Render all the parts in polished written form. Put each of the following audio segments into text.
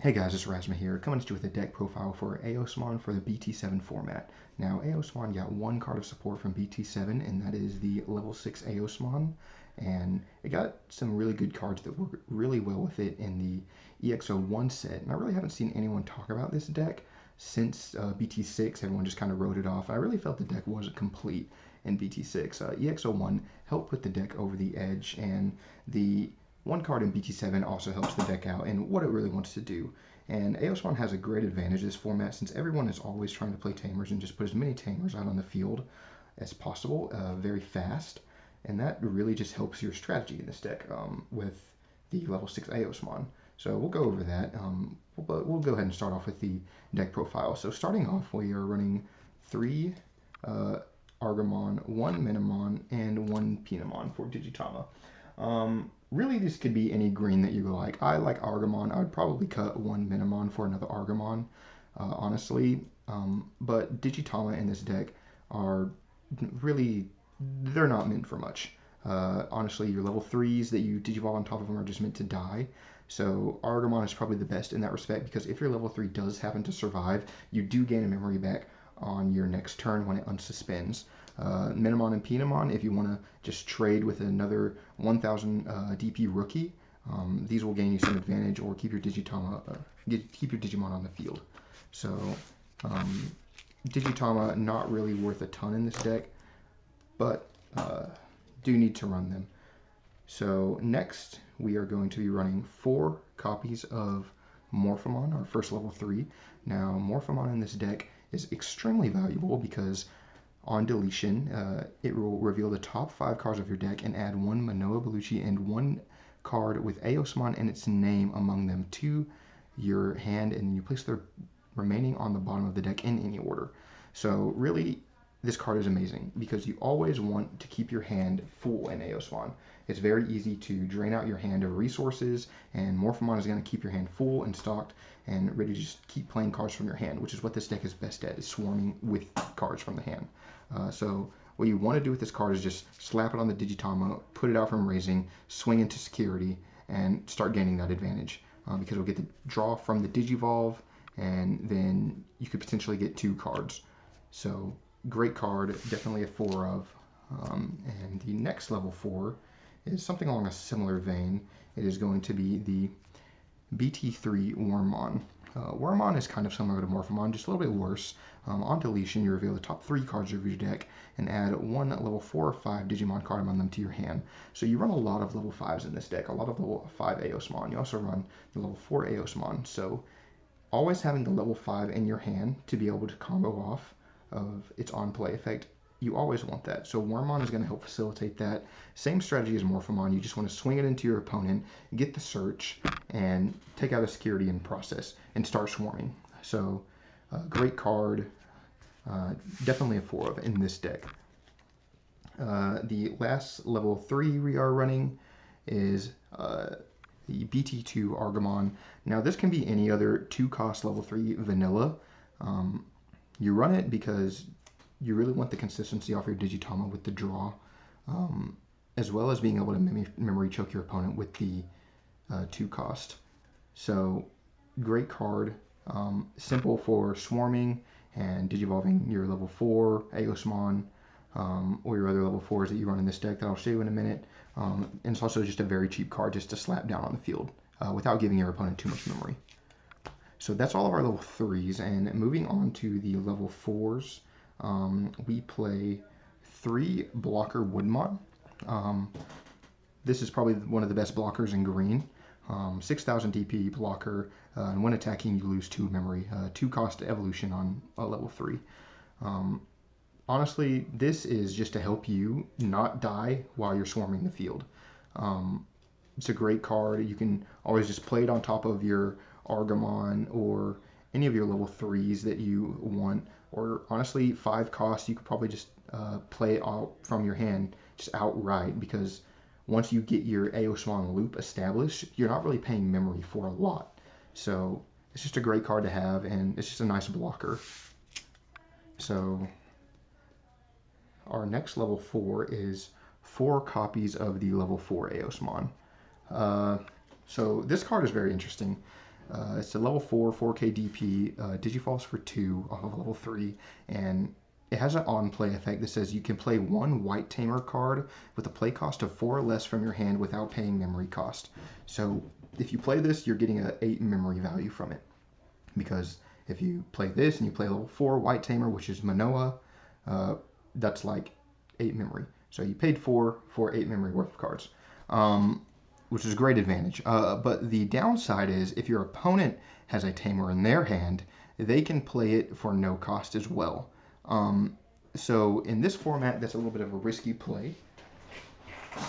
Hey guys, it's Rasma here, coming at you with a deck profile for Eosmon for the BT7 format. Now, Eosmon got one card of support from BT7, and that is the level 6 Eosmon, and it got some really good cards that work really well with it in the EX01 set, and I really haven't seen anyone talk about this deck since BT6. Everyone just kind of wrote it off. I really felt the deck wasn't complete in BT6. EX01 helped put the deck over the edge, and the one card in BT7 also helps the deck out in what it really wants to do. And Eosmon has a great advantage in this format since everyone is always trying to play Tamers and just put as many Tamers out on the field as possible very fast. And that really just helps your strategy in this deck with the level 6 Eosmon. So we'll go over that. We'll go ahead and start off with the deck profile. So starting off, we are running 3 Argamon, 1 Minimon, and 1 Pinamon for Digitama. Really, this could be any green that you like. I like Argamon. I would probably cut 1 Minimon for another Argamon, honestly. But Digitama in this deck are really, they're not meant for much. Honestly, your level 3s that you Digivolve on top of them are just meant to die. So Argamon is probably the best in that respect because if your level 3 does happen to survive, you do gain a memory back on your next turn when it unsuspends. Minimon and Pinamon, if you want to just trade with another 1000 DP rookie, these will gain you some advantage or keep your Digitama, keep your Digimon on the field. So Digitama not really worth a ton in this deck, but do need to run them. So next we are going to be running 4 copies of Morphemon, our first level 3. Now Morphemon in this deck is extremely valuable because on deletion, it will reveal the top 5 cards of your deck and add 1 Manoa Bellucci and 1 card with Eosmon and its name among them to your hand, and you place the remaining on the bottom of the deck in any order. So really, this card is amazing because you always want to keep your hand full in Eosmon. It's very easy to drain out your hand of resources, and Morphemon is going to keep your hand full and stocked and ready to just keep playing cards from your hand, which is what this deck is best at, is swarming with cards from the hand. So what you want to do with this card is just slap it on the Digitama, put it out from raising, swing into security, and start gaining that advantage. Because we'll get the draw from the Digivolve, and then you could potentially get 2 cards. So great card, definitely a 4 of. And the next level 4 is something along a similar vein. It is going to be the BT3 Wormmon. Wormmon is kind of similar to Morphemon, just a little bit worse. On deletion, you reveal the top 3 cards of your deck and add 1 level 4 or 5 Digimon card among them to your hand. So you run a lot of level 5s in this deck, a lot of level 5 Eosmon. You also run the level 4 Eosmon. So always having the level 5 in your hand to be able to combo off of its on-play effect, you always want that. So Wormmon is going to help facilitate that. Same strategy as Morphemon. You just want to swing it into your opponent, get the search, and take out a security in process and start swarming. So great card. Definitely a 4 of in this deck. The last level 3 we are running is the BT2 Argamon. Now this can be any other 2-cost level 3 vanilla. You run it because you really want the consistency off your Digitama with the draw, as well as being able to memory choke your opponent with the 2-cost. So great card, simple for swarming and digivolving your level 4 Eosmon, or your other level 4s that you run in this deck that I'll show you in a minute. And it's also just a very cheap card just to slap down on the field without giving your opponent too much memory. So that's all of our level 3s, and moving on to the level 4s, we play 3 Blocker Woodmon. This is probably one of the best blockers in green. 6000 DP blocker, and when attacking you lose 2 memory, 2-cost evolution on level 3. Honestly, this is just to help you not die while you're swarming the field. It's a great card. You can always just play it on top of your Argamon or any of your level 3s that you want, or honestly 5 costs you could probably just play it out from your hand just outright, because once you get your Eosmon loop established, you're not really paying memory for a lot. So it's just a great card to have, and it's just a nice blocker. So our next level 4 is 4 copies of the level 4 Eosmon. So this card is very interesting. It's a level 4, 4K DP, Digifalls for 2 off of level 3, and it has an on-play effect that says you can play one White Tamer card with a play cost of 4 or less from your hand without paying memory cost. So if you play this, you're getting an 8 memory value from it. Because if you play this and you play level 4 White Tamer, which is Manoa, that's like 8 memory. So you paid 4 for 8 memory worth of cards, which is a great advantage. But the downside is if your opponent has a Tamer in their hand, they can play it for no cost as well. So in this format, that's a little bit of a risky play.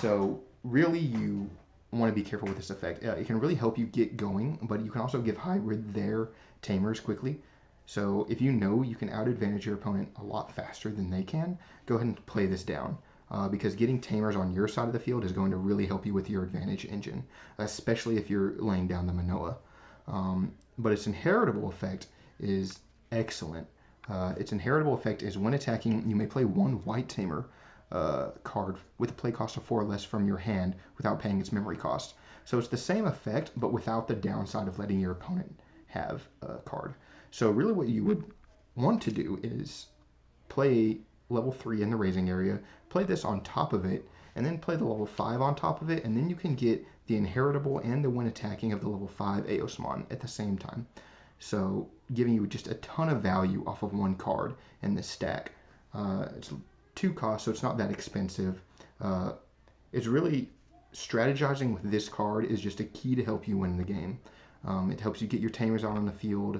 So really you want to be careful with this effect. It can really help you get going, but you can also give hybrid their Tamers quickly. So if you know you can out-advantage your opponent a lot faster than they can, go ahead and play this down. Because getting Tamers on your side of the field is going to really help you with your advantage engine, especially if you're laying down the Manoa. But its inheritable effect is excellent. Its inheritable effect is when attacking, you may play one White Tamer card with a play cost of 4 or less from your hand without paying its memory cost. So it's the same effect, but without the downside of letting your opponent have a card. So really what you would want to do is play level 3 in the raising area, play this on top of it, and then play the level 5 on top of it, and then you can get the inheritable and the when attacking of the level 5 Eosmon at the same time. So giving you just a ton of value off of one card in this stack. It's 2 costs, so it's not that expensive. It's really strategizing with this card is just a key to help you win the game. It helps you get your Tamers out on the field.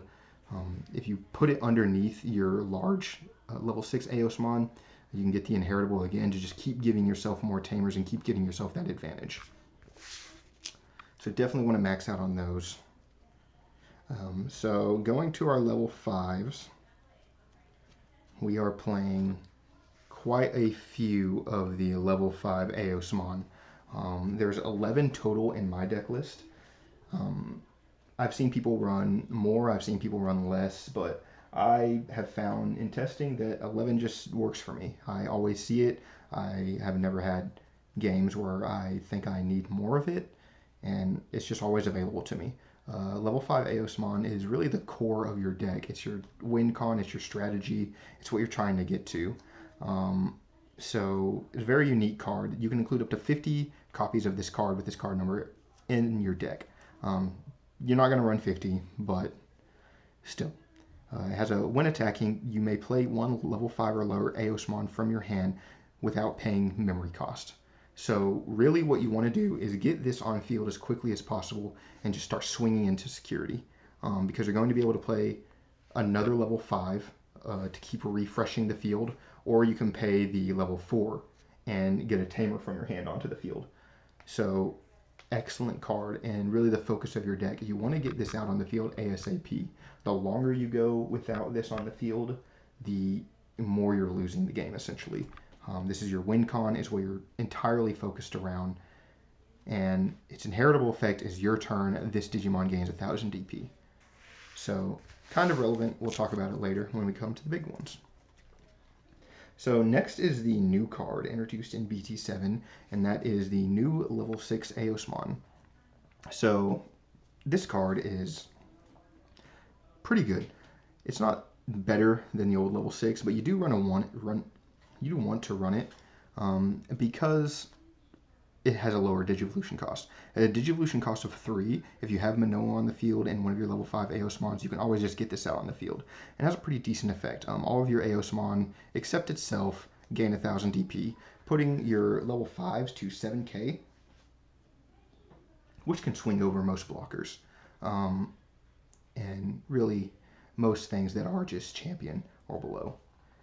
If you put it underneath your large level 6 Eosmon, you can get the inheritable again to just keep giving yourself more Tamers and keep getting yourself that advantage. So definitely want to max out on those. So going to our level 5s, we are playing quite a few of the level 5 Eosmon. There's 11 total in my deck list. I've seen people run more, I've seen people run less, but I have found in testing that 11 just works for me. I always see it. I have never had games where I think I need more of it, and it's just always available to me. Level 5 Eosmon is really the core of your deck. It's your win con, it's your strategy, it's what you're trying to get to. So it's a very unique card. You can include up to 50 copies of this card with this card number in your deck. You're not going to run 50, but still. It has a when attacking, you may play one level 5 or lower Eosmon from your hand without paying memory cost. So really what you want to do is get this on field as quickly as possible and just start swinging into security. Because you're going to be able to play another level 5 to keep refreshing the field, or you can pay the level 4 and get a Tamer from your hand onto the field. So excellent card, and really the focus of your deck. You want to get this out on the field ASAP. The longer you go without this on the field, the more you're losing the game, essentially. This is your win con, is what you're entirely focused around, and its inheritable effect is your turn. This Digimon gains 1000 DP. So kind of relevant. We'll talk about it later when we come to the big ones. So next is the new card introduced in BT7, and that is the new level 6 Eosmon. So this card is pretty good. It's not better than the old level 6, but you do want to run it because it has a lower Digivolution cost. At a Digivolution cost of 3, if you have Manoa on the field and one of your level 5 Eosmons, you can always just get this out on the field. It has a pretty decent effect. All of your Eosmon, except itself, gain 1000 DP, putting your level 5s to 7k, which can swing over most blockers. And really most things that are just champion or below.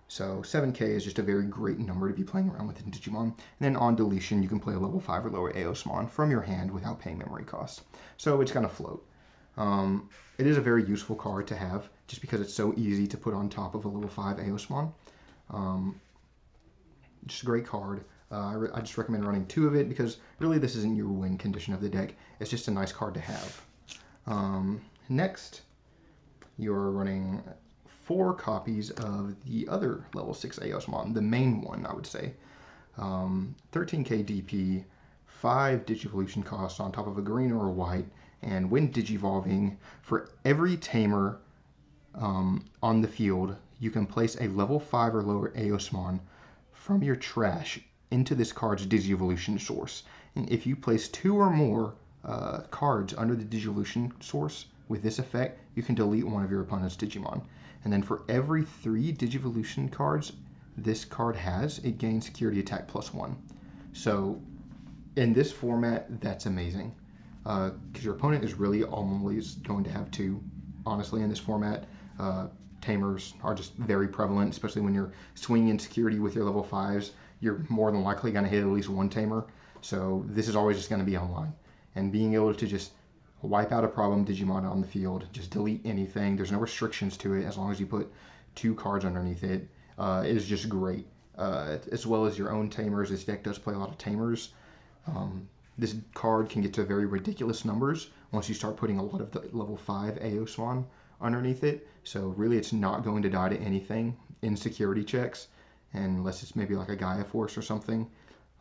So 7k is just a very great number to be playing around with in Digimon. And then on deletion, you can play a level 5 or lower Eosmon from your hand without paying memory costs. So it's going to float. It is a very useful card to have just because it's so easy to put on top of a level 5 Eosmon. Just a great card. I just recommend running 2 of it because really this isn't your win condition of the deck. It's just a nice card to have. Next, you're running 4 copies of the other level 6 Eosmon, the main one, I would say. 13k DP, 5 Digivolution cost on top of a green or a white, And when digivolving, for every tamer on the field, you can place a level 5 or lower Eosmon from your trash into this card's Digivolution source. And if you place 2 or more cards under the Digivolution source with this effect, you can delete one of your opponent's Digimon. And then for every 3 Digivolution cards this card has, it gains security attack +1. So in this format, that's amazing. Because your opponent is really always going to have 2. Honestly, in this format, tamers are just very prevalent, especially when you're swinging in security with your level 5s. You're more than likely going to hit at least 1 tamer. So this is always just going to be online. And being able to just wipe out a problem Digimon on the field, just delete anything. There's no restrictions to it as long as you put 2 cards underneath it. Is just great. As well as your own tamers. This deck does play a lot of tamers. This card can get to very ridiculous numbers once you start putting a lot of the level 5 Eosmon underneath it. So really it's not going to die to anything in security checks, unless it's maybe like a Gaia Force or something.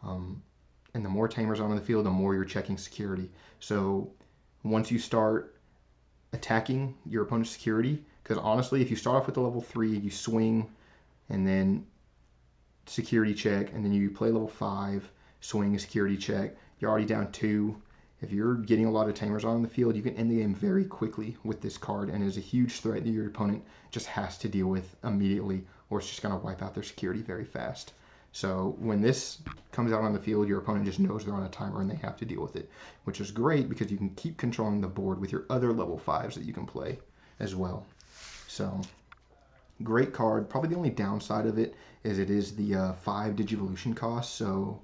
And the more tamers on the field, the more you're checking security. So once you start attacking your opponent's security, because honestly, if you start off with the level 3, you swing, and then security check, and then you play level 5, swing a security check, you're already down 2. If you're getting a lot of tamers on the field, you can end the game very quickly with this card, and it is a huge threat that your opponent just has to deal with immediately, or it's just going to wipe out their security very fast. So when this comes out on the field, your opponent just knows they're on a timer and they have to deal with it, which is great because you can keep controlling the board with your other level 5s that you can play as well. So great card. Probably the only downside of it is the 5 Digivolution cost, so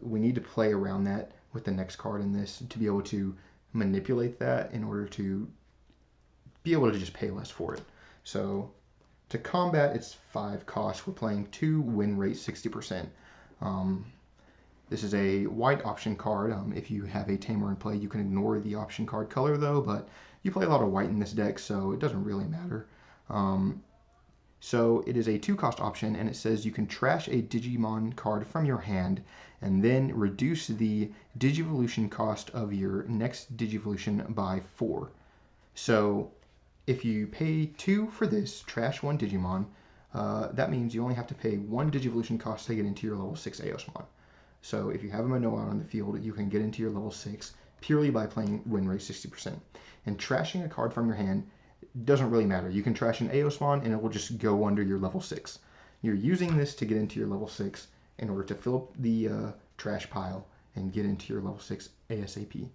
we need to play around that with the next card in this to be able to manipulate that in order to be able to just pay less for it. So to combat its 5 cost, we're playing 2 win rate 60%. This is a white option card. If you have a tamer in play, you can ignore the option card color though, but you play a lot of white in this deck, so it doesn't really matter. So it is a 2 cost option, and it says you can trash a Digimon card from your hand and then reduce the Digivolution cost of your next Digivolution by 4. So if you pay 2 for this, trash 1 Digimon, that means you only have to pay 1 Digivolution cost to get into your level 6 Eosmon. So if you have a Manoa on the field, you can get into your level 6 purely by playing win rate 60%. And trashing a card from your hand doesn't really matter. You can trash an Eosmon and it will just go under your level 6. You're using this to get into your level 6 in order to fill up the trash pile and get into your level 6 ASAP.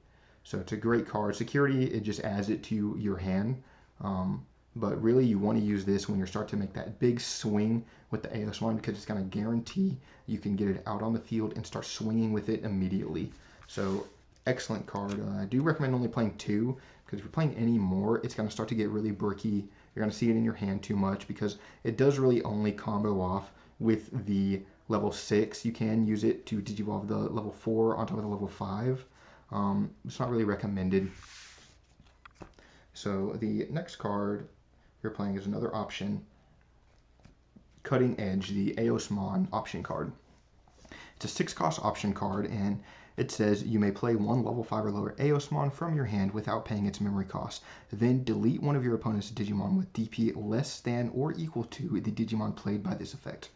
So it's a great card. Security, it just adds it to your hand. But really you want to use this when you start to make that big swing with the Eosmon, because it's going to guarantee you can get it out on the field and start swinging with it immediately. So excellent card. I do recommend only playing 2, because if you're playing any more, it's going to start to get really bricky. You're going to see it in your hand too much, because it does really only combo off with the level 6. You can use it to digivolve the level 4 on top of the level 5. It's not really recommended. So the next card you're playing is another option, Cutting Edge, the Eosmon option card. It's a 6 cost option card, and it says you may play 1 level 5 or lower Eosmon from your hand without paying its memory cost. Then delete one of your opponent's Digimon with DP less than or equal to the Digimon played by this effect.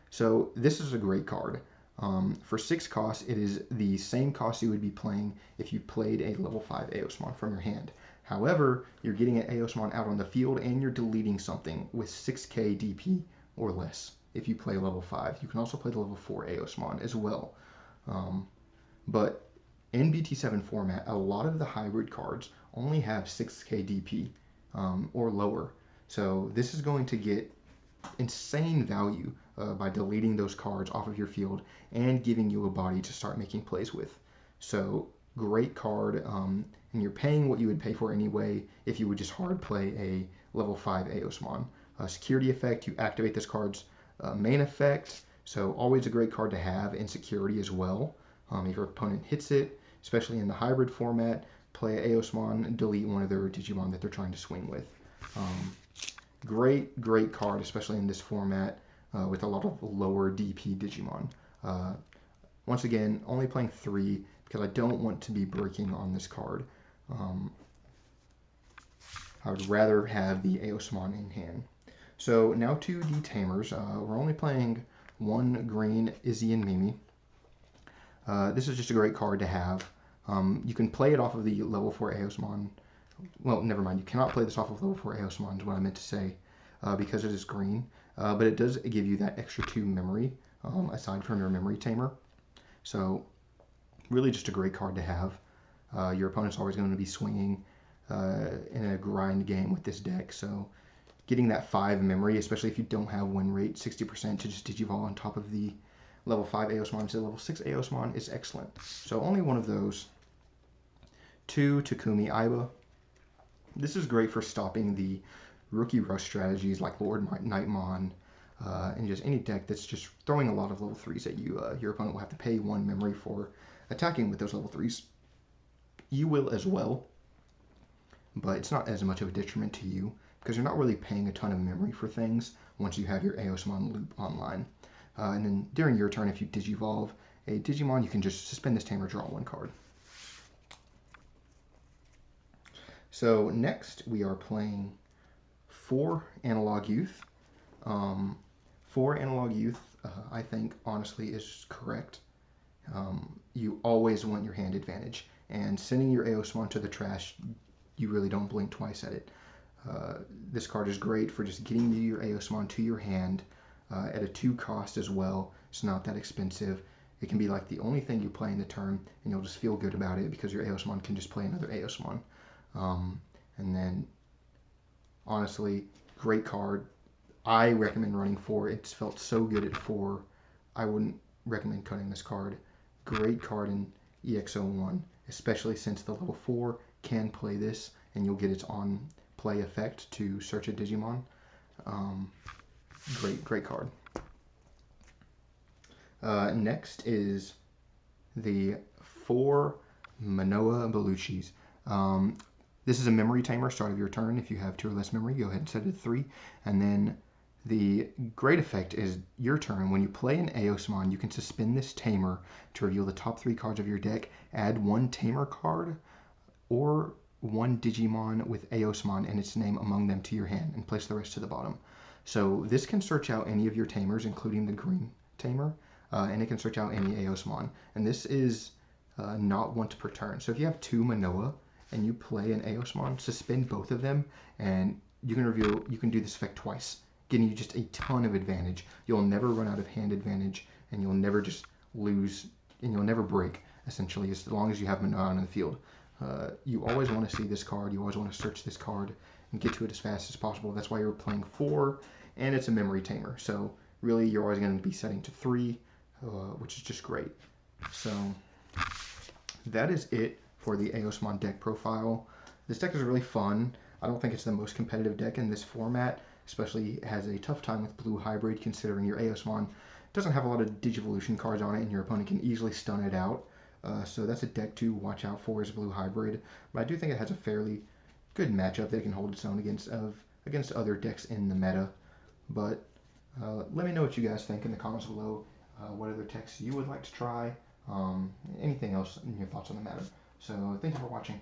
So this is a great card. For 6 costs, it is the same cost you would be playing if you played a level 5 Eosmon from your hand. However, you're getting an Eosmon out on the field and you're deleting something with 6k DP or less if you play level 5. You can also play the level 4 Eosmon as well. But in BT7 format, a lot of the hybrid cards only have 6k DP or lower. So this is going to get insane value by deleting those cards off of your field and giving you a body to start making plays with. So great card, and you're paying what you would pay for anyway if you would just hard play a level 5 Eosmon. Security effect, you activate this card's main effect, so always a great card to have in security as well. If your opponent hits it, especially in the hybrid format, play Eosmon and delete one of their Digimon that they're trying to swing with. Great card, especially in this format with a lot of lower DP Digimon. Once again, only playing 3 because I don't want to be breaking on this card. I would rather have the Eosmon in hand. So now to the tamers. We're only playing one green Izzy and Mimi. This is just a great card to have. You can play it off of the level 4 Eosmon. Well, never mind. You cannot play this off of level 4 Eosmon is what I meant to say, because it is green. But it does give you that extra 2 memory, aside from your memory tamer. So really just a great card to have. Your opponent's always going to be swinging in a grind game with this deck. So getting that 5 memory, especially if you don't have win rate 60% to just Digivolve on top of the level 5 Eosmon to level 6 Eosmon is excellent. So only one of those. 2 Takumi Aiba. This is great for stopping the rookie rush strategies like Lord Nightmon, and just any deck that's just throwing a lot of level 3s at you. Your opponent will have to pay 1 memory for attacking with those level 3s. You will as well, but it's not as much of a detriment to you because you're not really paying a ton of memory for things once you have your Eosmon loop online. And then during your turn, if you Digivolve a Digimon, you can just suspend this tamer, draw 1 card. So next we are playing 4 Analog Youth. 4 Analog Youth, I think, honestly, is correct. You always want your hand advantage, and sending your Eosmon to the trash, you really don't blink twice at it. This card is great for just getting your Eosmon to your hand at a 2 cost as well. It's not that expensive. It can be like the only thing you play in the turn, and you'll just feel good about it because your Eosmon can just play another Eosmon. And then, honestly, great card. I recommend running 4. It's felt so good at 4. I wouldn't recommend cutting this card. Great card in EX01, especially since the level 4 can play this, and you'll get its on-play effect to search a Digimon. Great card. Next is the 4 Manoa Bellucci's. This is a memory tamer, start of your turn. If you have 2 or less memory, go ahead and set it to 3. And then the great effect is your turn. When you play an Eosmon, you can suspend this tamer to reveal the top 3 cards of your deck, add 1 tamer card, or 1 Digimon with Eosmon and its name among them to your hand, and place the rest to the bottom. So this can search out any of your tamers, including the green tamer, and it can search out any Eosmon. And this is not once per turn. So if you have 2 Manoa, and you play an Eosmon, suspend both of them, and you can do this effect twice, getting you just a ton of advantage. You'll never run out of hand advantage, and you'll never just lose, and you'll never break, essentially, as long as you have Manoa on the field. You always want to see this card, you always want to search this card, and get to it as fast as possible. That's why you're playing 4, and it's a memory tamer. So really, you're always going to be setting to 3, which is just great. So that is it for the Eosmon deck profile. This deck is really fun. I don't think it's the most competitive deck in this format, especially has a tough time with Blue Hybrid considering your Eosmon doesn't have a lot of Digivolution cards on it and your opponent can easily stun it out. So that's a deck to watch out for, is Blue Hybrid. But I do think it has a fairly good matchup that it can hold its own against other decks in the meta. But let me know what you guys think in the comments below. What other decks you would like to try, anything else in your thoughts on the matter. So thank you for watching.